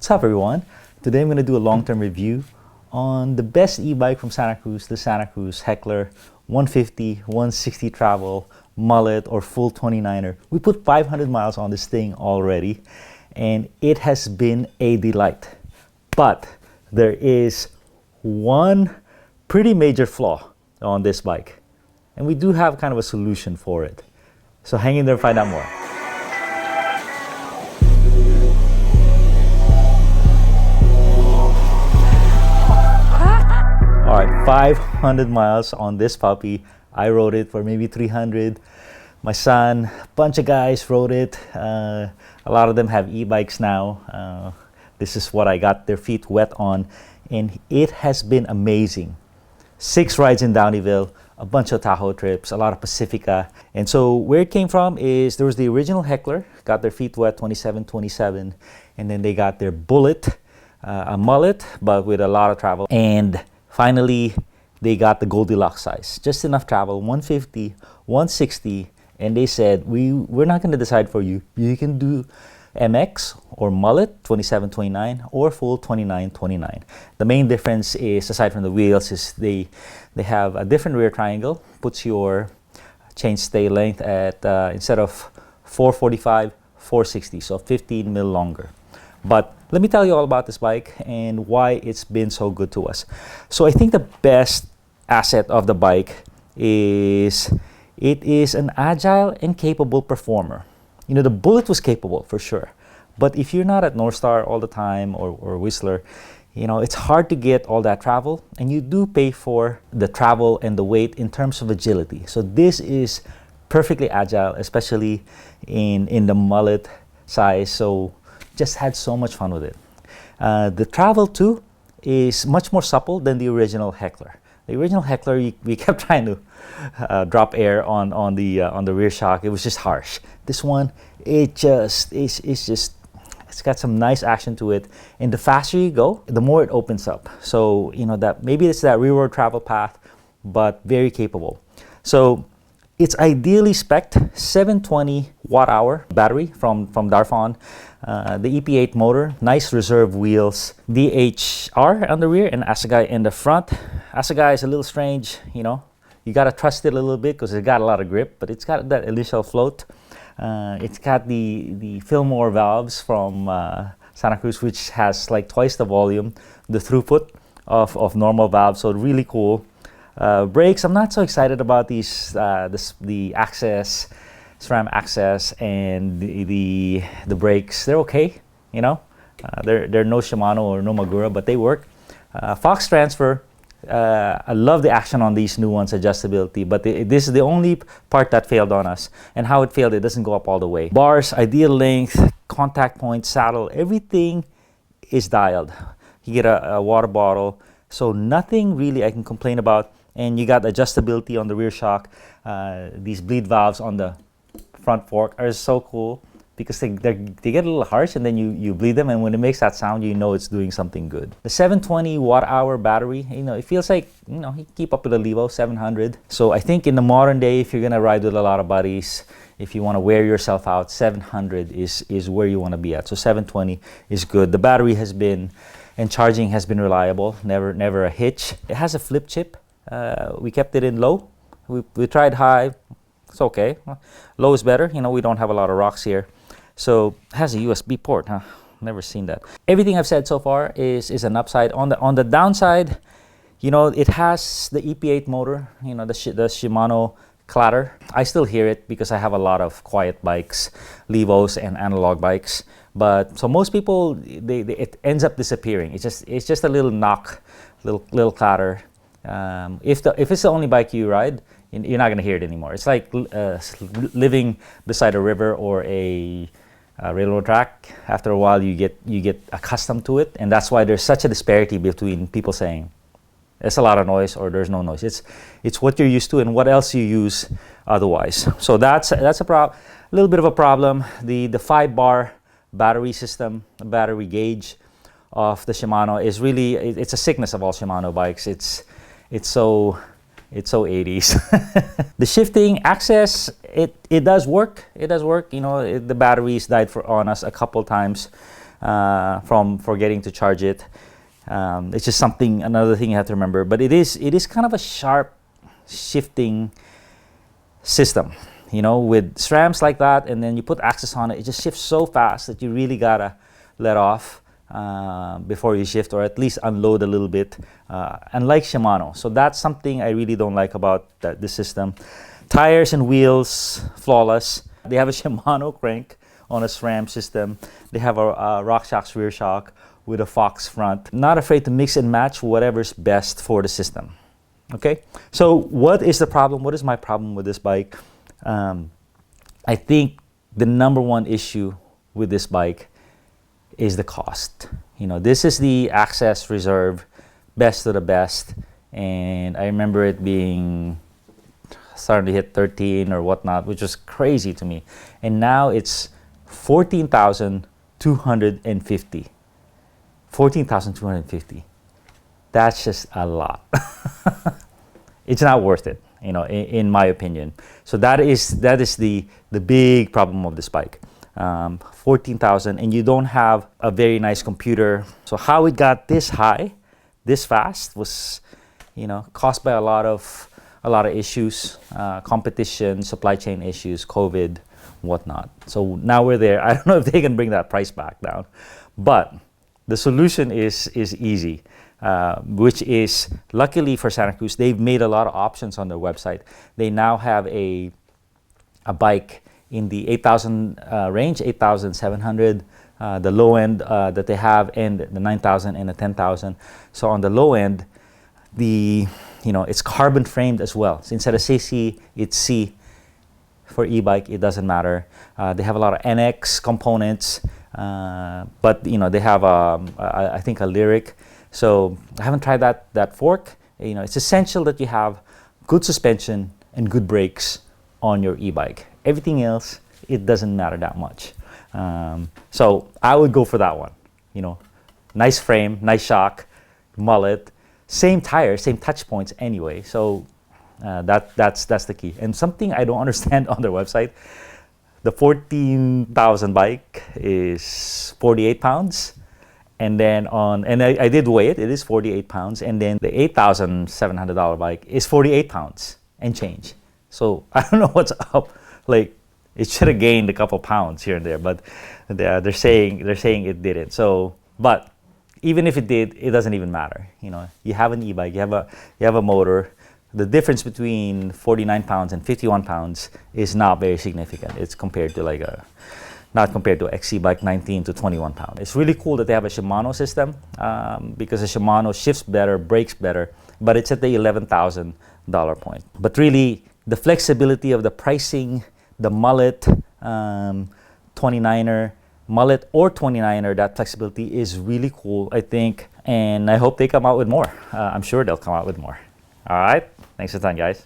What's up, everyone? Today I'm going to do a long-term review on the best e-bike from Santa Cruz, the Santa Cruz Heckler 150, 160 travel, mullet, or full 29er. We put 500 miles on this thing already, and it has been a delight. But there is one pretty major flaw on this bike, and we do have kind of a solution for it. So hang in there and find out more. All right, 500 miles on this puppy. I rode it for maybe 300. My son, a bunch of guys rode it. A lot of them have e-bikes now. This is what I got their feet wet on, and it has been amazing. 6 rides in Downeyville, a bunch of Tahoe trips, a lot of Pacifica. And so where it came from is there was the original Heckler, got their feet wet 27, and then they got their Bullet, a mullet, but with a lot of travel. And finally, they got the Goldilocks size, just enough travel, 150, 160, and they said, we're not going to decide for you. You can do MX or mullet, 27, 29, or full 29, 29. The main difference is, aside from the wheels, is they have a different rear triangle, puts your chainstay length at, instead of 445, 460, so 15 mil longer. But let me tell you all about this bike and why it's been so good to us. So I think the best asset of the bike is it is an agile and capable performer. You know, the Bullet was capable for sure, but if you're not at North Star all the time or Whistler, you know, it's hard to get all that travel, and you do pay for the travel and the weight in terms of agility. So this is perfectly agile, especially in the mullet size. So just had so much fun with it. The travel too is much more supple than the original Heckler. The original Heckler, we kept trying to drop air on the rear shock. It was just harsh. This one, it's got some nice action to it. And the faster you go, the more it opens up. So you know that maybe it's that rearward travel path, but very capable. So it's ideally spec'd 720 watt-hour battery from Darfon. The EP8 motor, nice reserve wheels, DHR on the rear and Assegai in the front. Assegai is a little strange, you know. You gotta trust it a little bit because it's got a lot of grip, but it's got that initial float. It's got the Fillmore valves from Santa Cruz, which has like twice the volume, the throughput of normal valves, so really cool. Brakes, I'm not so excited about these, the Access, SRAM Access, and the brakes. They're okay, you know. They're no Shimano or no Magura, but they work. Fox transfer, I love the action on these new ones, adjustability, but this is the only part that failed on us. And how it failed, it doesn't go up all the way. Bars, ideal length, contact point, saddle, everything is dialed. You get a water bottle, so nothing really I can complain about. And you got adjustability on the rear shock. These bleed valves on the front fork are so cool because they get a little harsh, and then you bleed them, and when it makes that sound, you know it's doing something good. The 720 watt-hour battery, you know, it feels like, you know, you keep up with the Levo 700. So I think in the modern day, if you're gonna ride with a lot of buddies, if you want to wear yourself out, 700 is where you want to be at. So 720 is good. The battery has been, and charging has been reliable, never a hitch. It has a flip chip. We kept it in low. We tried high. It's okay. Low is better. You know, we don't have a lot of rocks here. So it has a USB port, huh? Never seen that. Everything I've said so far is an upside. On the downside, you know, it has the EP8 motor, you know, the Shimano clatter. I still hear it because I have a lot of quiet bikes, Levos and analog bikes. But so most people, it ends up disappearing. It's just a little knock, little clatter. If it's the only bike you ride, you're not gonna hear it anymore. It's like living beside a river or a railroad track. After a while, you get accustomed to it, and that's why there's such a disparity between people saying there's a lot of noise or there's no noise. It's what you're used to and what else you use otherwise. So that's a little bit of a problem. The 5-bar battery system, battery gauge of the Shimano is really, it's a sickness of all Shimano bikes. It's so 80s. The shifting access, it does work. It does work. You know, the batteries died on us a couple times. from forgetting to charge it. It's just another thing you have to remember. But it is kind of a sharp shifting system, you know, with SRAMs like that, and then you put axis on it. It just shifts so fast that you really gotta let off before you shift, or at least unload a little bit, unlike Shimano. So that's something I really don't like about this system. Tires and wheels, flawless. They have a Shimano crank on a SRAM system. They have a RockShox rear shock with a Fox front. Not afraid to mix and match whatever's best for the system. Okay, so what is the problem? What is my problem with this bike? I think the number one issue with this bike is the cost. You know, this is the Access Reserve, best of the best, and I remember it being starting to hit 13 or whatnot, which was crazy to me. And now it's 14,250. 14,250. That's just a lot. It's not worth it, you know, in my opinion. So that is the big problem of this bike. 14,000, and you don't have a very nice computer. So how it got this high, this fast, was, you know, caused by a lot of issues, competition, supply chain issues, COVID, whatnot. So now we're there. I don't know if they can bring that price back down, but the solution is easy, which is, luckily for Santa Cruz, they've made a lot of options on their website. They now have a bike in the 8,000 range, 8,700, the low end that they have, and the 9,000 and the 10,000. So on the low end, it's carbon framed as well. So instead of CC, it's C. For e-bike, it doesn't matter. They have a lot of NX components, but they have I think a Lyric. So I haven't tried that fork. It's essential that you have good suspension and good brakes on your e-bike. Everything else, it doesn't matter that much. So I would go for that one. Nice frame, nice shock, mullet, same tires, same touch points anyway. So that's the key. And something I don't understand on their website, the 14,000 bike is 48 pounds. And then I did weigh it, it is 48 pounds. And then the $8,700 bike is 48 pounds and change. So I don't know what's up. Like, it should have gained a couple pounds here and there, but they're saying it didn't. So, but even if it did, it doesn't even matter. You have an e-bike, you have a motor. The difference between 49 pounds and 51 pounds is not very significant. It's compared to not compared to XC bike 19 to 21 pounds. It's really cool that they have a Shimano system because the Shimano shifts better, brakes better, but it's at the $11,000 point. But really, the flexibility of the pricing, the mullet, 29er, mullet or 29er, that flexibility is really cool, I think. And I hope they come out with more. I'm sure they'll come out with more. All right. Thanks for the time, guys.